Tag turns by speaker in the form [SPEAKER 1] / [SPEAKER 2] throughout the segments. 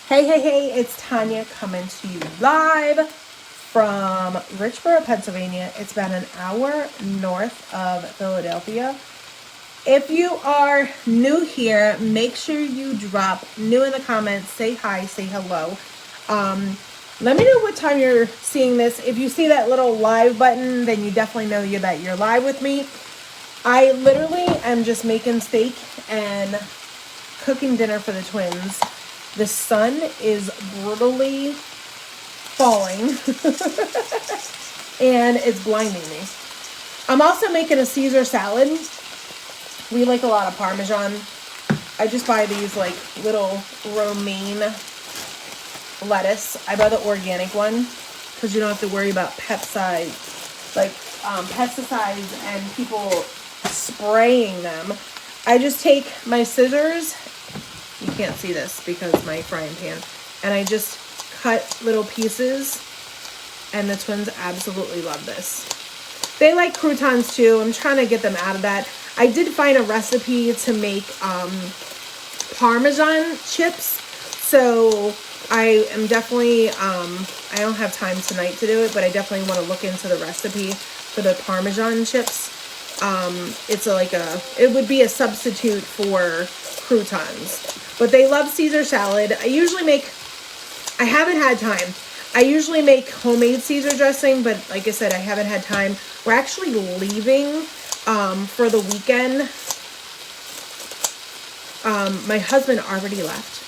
[SPEAKER 1] Hey, it's Tanya coming to you live from Richboro, Pennsylvania. It's about an hour north of Philadelphia. If you are new here, make sure you drop new in the comments, say hi, say hello. Let me know what time you're seeing this. If you see that little live button, then you definitely know that you're live with me. I literally am just making steak and cooking dinner for the twins. The sun is brutally falling and it's blinding me. I'm also making a Caesar salad. We like a lot of Parmesan. I just buy these like little romaine lettuce. I buy the organic one because you don't have to worry about pesticides and people spraying them. I just take my scissors. You can't see this because my frying pan. And I just cut little pieces. And the twins absolutely love this. They like croutons too. I'm trying to get them out of that. I did find a recipe to make Parmesan chips. So I am definitely, I don't have time tonight to do it, but I definitely want to look into the recipe for the Parmesan chips. It would be a substitute for croutons. But they love Caesar salad. I haven't had time. I usually make homemade Caesar dressing, but like I said, I haven't had time. We're actually leaving for the weekend. My husband already left.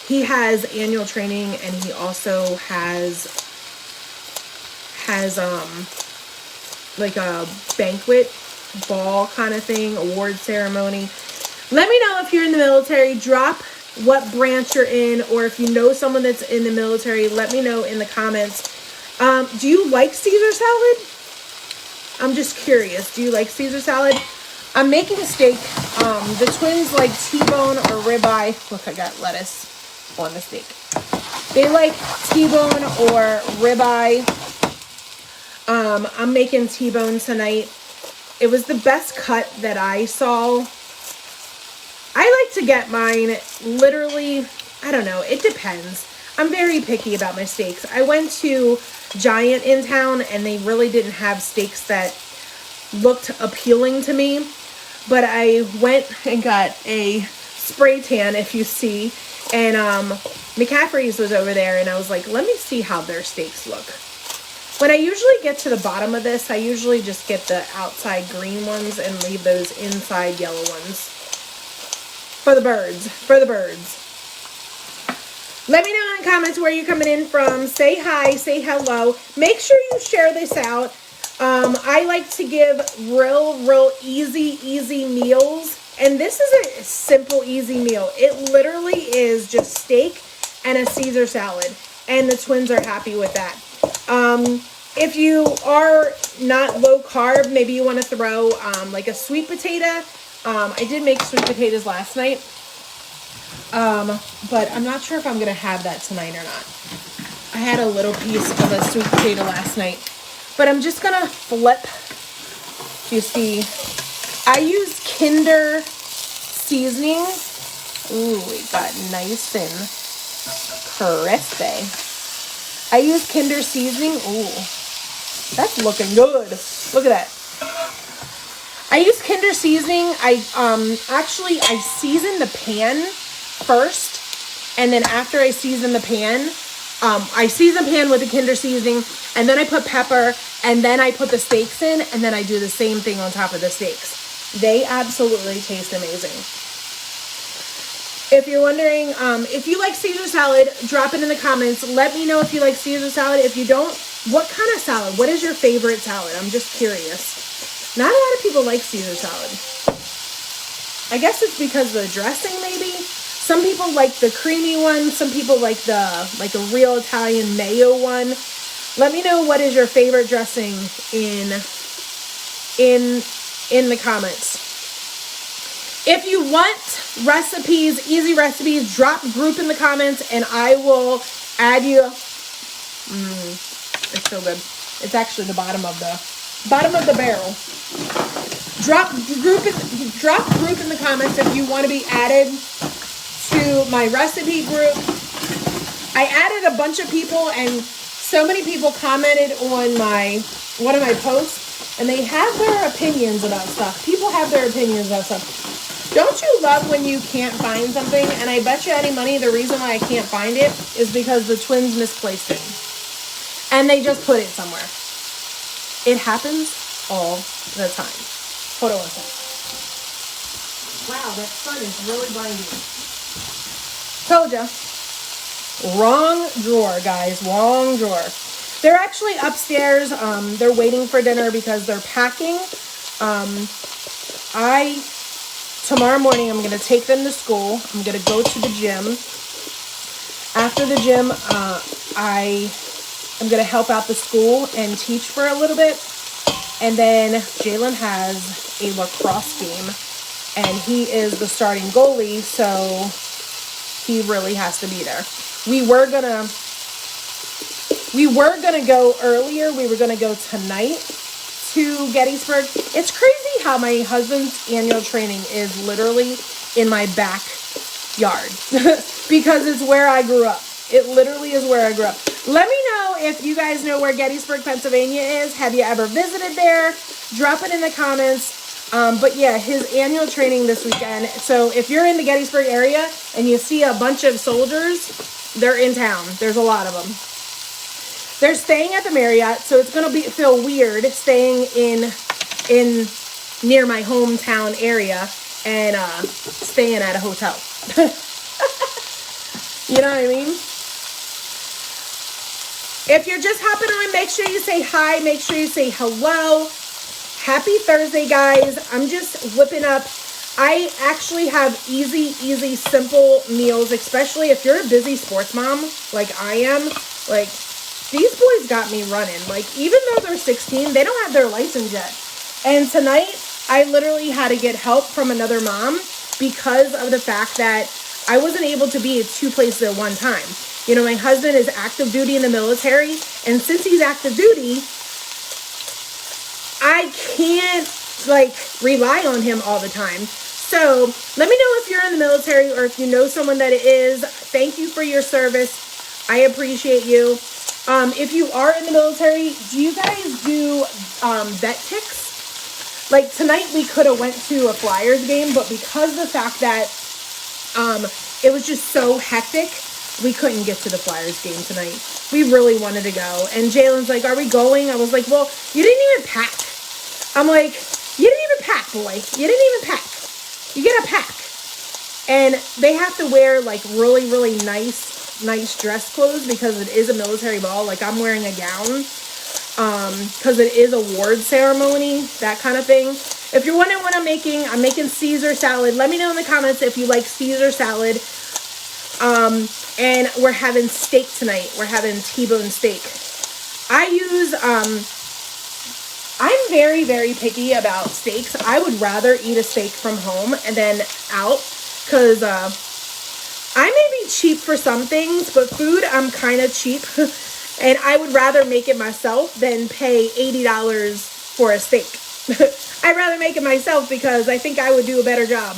[SPEAKER 1] He has annual training and he also has like a banquet ball kind of thing, award ceremony. Let me know if you're in the military. Drop what branch you're in, or if you know someone that's in the military, let me know in the comments. Do you like Caesar salad? I'm just curious. Do you like Caesar salad? I'm making a steak. The twins like T-bone or ribeye. Look, I got lettuce on the steak. They like T-bone or ribeye. I'm making T-bone tonight. It was the best cut that I saw. I like to get mine literally, I don't know, it depends. I'm very picky about my steaks. I went to Giant in town and they really didn't have steaks that looked appealing to me. But I went and got a spray tan, if you see, and McCaffrey's was over there and I was like, let me see how their steaks look. When I usually get to the bottom of this, I usually just get the outside green ones and leave those inside yellow ones. For the birds. Let me know in the comments where you're coming in from. Say hi, say hello. Make sure you share this out. I like to give real easy meals. And this is a simple, easy meal. It literally is just steak and a Caesar salad. And the twins are happy with that. If you are not low carb, maybe you want to throw like a sweet potato. I did make sweet potatoes last night, but I'm not sure if I'm going to have that tonight or not. I had a little piece of a sweet potato last night, but I'm just going to flip. You see, I use Kinder seasoning. Ooh, it got nice and crispy. I use Kinder seasoning. Ooh, that's looking good. Look at that. I use Kinder seasoning. I season the pan first, and then after I season the pan, I season the pan with the Kinder seasoning, and then I put pepper, and then I put the steaks in, and then I do the same thing on top of the steaks. They absolutely taste amazing. If you're wondering, if you like Caesar salad, drop it in the comments. Let me know if you like Caesar salad. If you don't, what kind of salad? What is your favorite salad? I'm just curious. Not a lot of people like Caesar salad. I guess it's because of the dressing, maybe. Some people like the creamy one. Some people like a real Italian mayo one. Let me know what is your favorite dressing in the comments. If you want recipes, easy recipes, drop group in the comments and I will add you. It's so good. It's actually the bottom of the barrel. Drop group in the comments if you want to be added to to my recipe group. I added a bunch of people, and so many people commented on one of my posts, and they have their opinions about stuff. People have their opinions about stuff. Don't you love when you can't find something? And I bet you any money the reason why I can't find it is because the twins misplaced it. And they just put it somewhere. It happens all the time. Hold on one second. Wow, that sun is really blinding. Told ya. Wrong drawer, guys. Wrong drawer. They're actually upstairs. They're waiting for dinner because they're packing. Tomorrow morning, I'm going to take them to school. I'm going to go to the gym. After the gym, I'm going to help out the school and teach for a little bit. And then Jalen has a lacrosse game, and he is the starting goalie, so he really has to be there. We were gonna go earlier. We were gonna go tonight to Gettysburg. It's crazy how my husband's annual training is literally in my backyard because it's where I grew up. It literally is where I grew up. Let me know if you guys know where Gettysburg, Pennsylvania is. Have you ever visited there? Drop it in the comments. But yeah, his annual training this weekend. So if you're in the Gettysburg area and you see a bunch of soldiers, they're in town. There's a lot of them. They're staying at the Marriott, so it's gonna feel weird staying in near my hometown area and staying at a hotel. You know what I mean? If you're just hopping on, make sure you say hi. Make sure you say hello. Happy Thursday, guys. I'm just whipping up. I actually have easy, simple meals, especially if you're a busy sports mom like I am. Like, these boys got me running. Like, even though they're 16, they don't have their license yet. And tonight, I literally had to get help from another mom because of the fact that I wasn't able to be at two places at one time. You know, my husband is active duty in the military, and since he's active duty, I can't, like, rely on him all the time. So, let me know if you're in the military or if you know someone that is. Thank you for your service. I appreciate you. If you are in the military, do you guys do vet ticks? Like, tonight we could have went to a Flyers game, but because of the fact that it was just so hectic, we couldn't get to the Flyers game tonight. We really wanted to go. And Jalen's like, are we going? I was like, well, you didn't even pack. I'm like, you didn't even pack, boy. You didn't even pack. You gotta pack. And they have to wear, like, really nice dress clothes because it is a military ball. Like, I'm wearing a gown because it is a award ceremony, that kind of thing. If you're wondering what I'm making Caesar salad. Let me know in the comments if you like Caesar salad. And we're having steak tonight. We're having T-bone steak. I'm very picky about steaks. I would rather eat a steak from home and then out because I may be cheap for some things, but food, I'm kind of cheap. And I would rather make it myself than pay $80 for a steak. I'd rather make it myself because I think I would do a better job.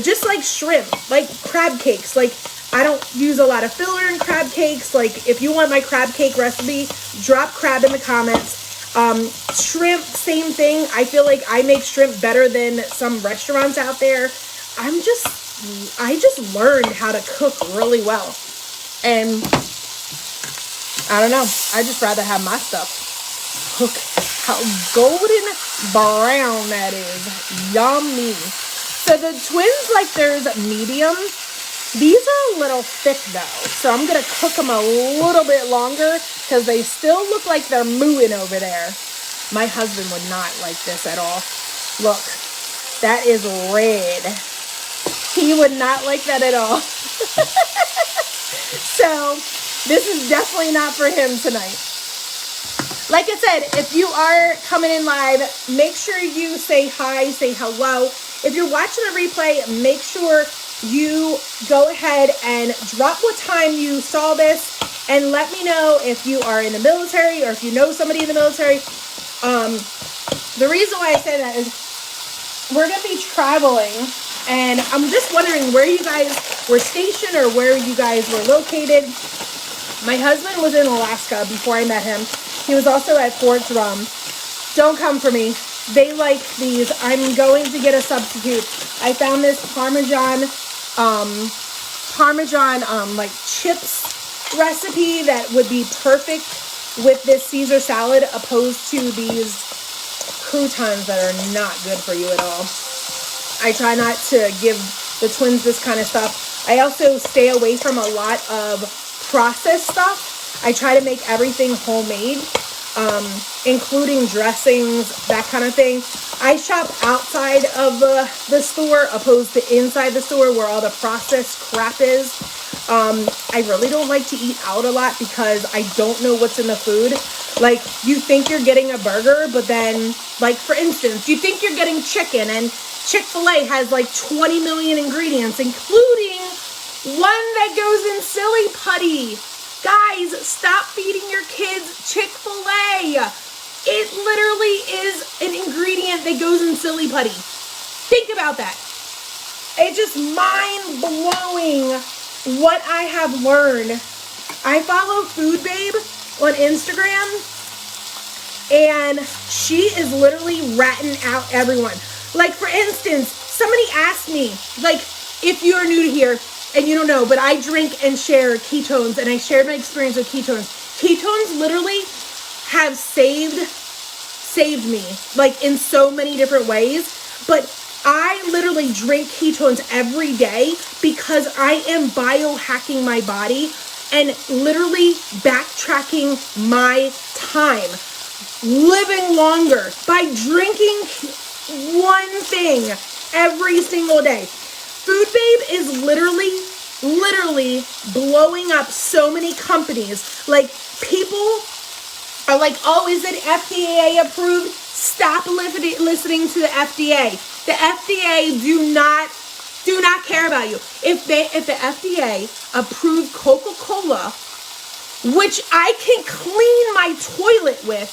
[SPEAKER 1] Just like shrimp, like crab cakes. Like, I don't use a lot of filler in crab cakes. Like, if you want my crab cake recipe, drop crab in the comments. Shrimp, same thing. I feel like I make shrimp better than some restaurants out there. I just learned how to cook really well. And I don't know. I just rather have my stuff cook. How golden brown that is. Yummy. So the twins like theirs medium. These are a little thick though. So I'm going to cook them a little bit longer because they still look like they're mooing over there. My husband would not like this at all. Look, that is red. He would not like that at all. So this is definitely not for him tonight. Like I said, if you are coming in live, make sure you say hi, say hello. If you're watching the replay, make sure you go ahead and drop what time you saw this and let me know if you are in the military or if you know somebody in the military. The reason why I say that is we're going to be traveling And I'm just wondering where you guys were stationed or where you guys were located. My husband was in Alaska before I met him. He was also at Fort Drum. Don't come for me. They like these. I'm going to get a substitute. I found this Parmesan like chips recipe that would be perfect with this Caesar salad, opposed to these croutons that are not good for you at all. I try not to give the twins this kind of stuff. I also stay away from a lot of processed stuff. I try to make everything homemade, including dressings, that kind of thing. I shop outside of the store opposed to inside the store where all the processed crap is. I really don't like to eat out a lot because I don't know what's in the food. Like, you think you're getting a burger, but then, like, for instance, you think you're getting chicken, and Chick-fil-A has like 20 million ingredients, including one that goes in silly putty. Guys, stop feeding your kids Chick-fil-A. It literally is an ingredient that goes in silly putty. Think about that. It's just mind-blowing what I have learned. I follow Food Babe on Instagram, and she is literally ratting out everyone. Like, for instance, somebody asked me, like, if you're new to here and you don't know, but I drink and share ketones, and I shared my experience with ketones. Ketones literally have saved me, like, in so many different ways. But I literally drink ketones every day because I am biohacking my body and literally backtracking my time, living longer by drinking one thing every single day. Food Babe is literally blowing up so many companies. Like, people are like, oh, is it FDA approved? Stop listening to the FDA. The FDA do not care about you. If the FDA approved Coca-Cola, which I can clean my toilet with,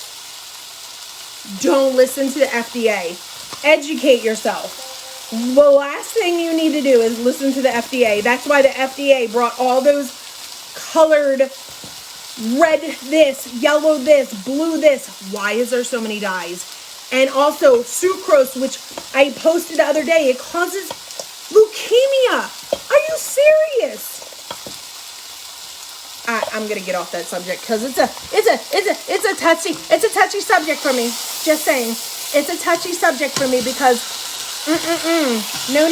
[SPEAKER 1] don't listen to the FDA. Educate yourself. The last thing you need to do is listen to the FDA. That's why the FDA brought all those colored red this, yellow this, blue this. Why is there so many dyes? And also sucrose, which I posted the other day, it causes leukemia. Are you serious? I'm gonna get off that subject because it's a touchy subject for me. Just saying, it's a touchy subject for me because no.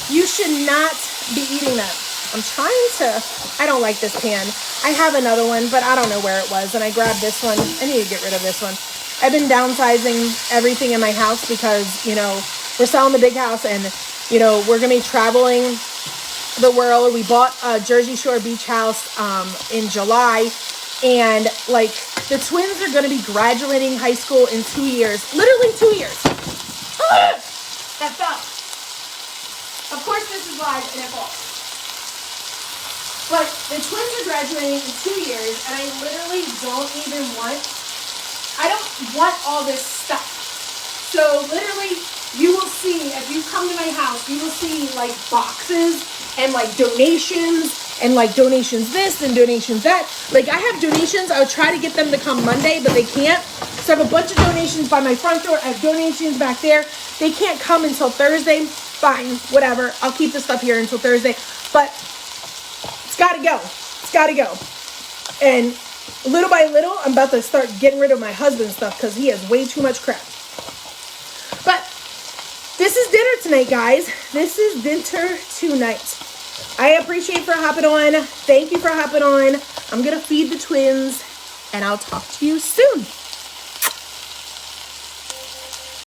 [SPEAKER 1] You should not be eating that. I'm trying to. I don't like this pan. I have another one, but I don't know where it was, and I grabbed this one. I need to get rid of this one. I've been downsizing everything in my house because, you know, we're selling the big house, and, you know, we're gonna be traveling the world. We bought a Jersey Shore beach house in July, and like, the twins are gonna be graduating high school in 2 years. Literally 2 years. That fell. Of course this is live and it falls. But the twins are graduating in 2 years, and I literally don't want all this stuff. So literally, you will see, if you come to my house, you will see like boxes and like donations and like donations this and donations that. Like, I have donations. I would try to get them to come Monday, but they can't. So I have a bunch of donations by my front door. I have donations back there. They can't come until Thursday. Fine, whatever. I'll keep the stuff here until Thursday. But it's got to go. It's got to go. And little by little, I'm about to start getting rid of my husband's stuff because he has way too much crap. But this is dinner tonight, guys. This is dinner tonight. I appreciate for hopping on. Thank you for hopping on. I'm going to feed the twins, and I'll talk to you soon.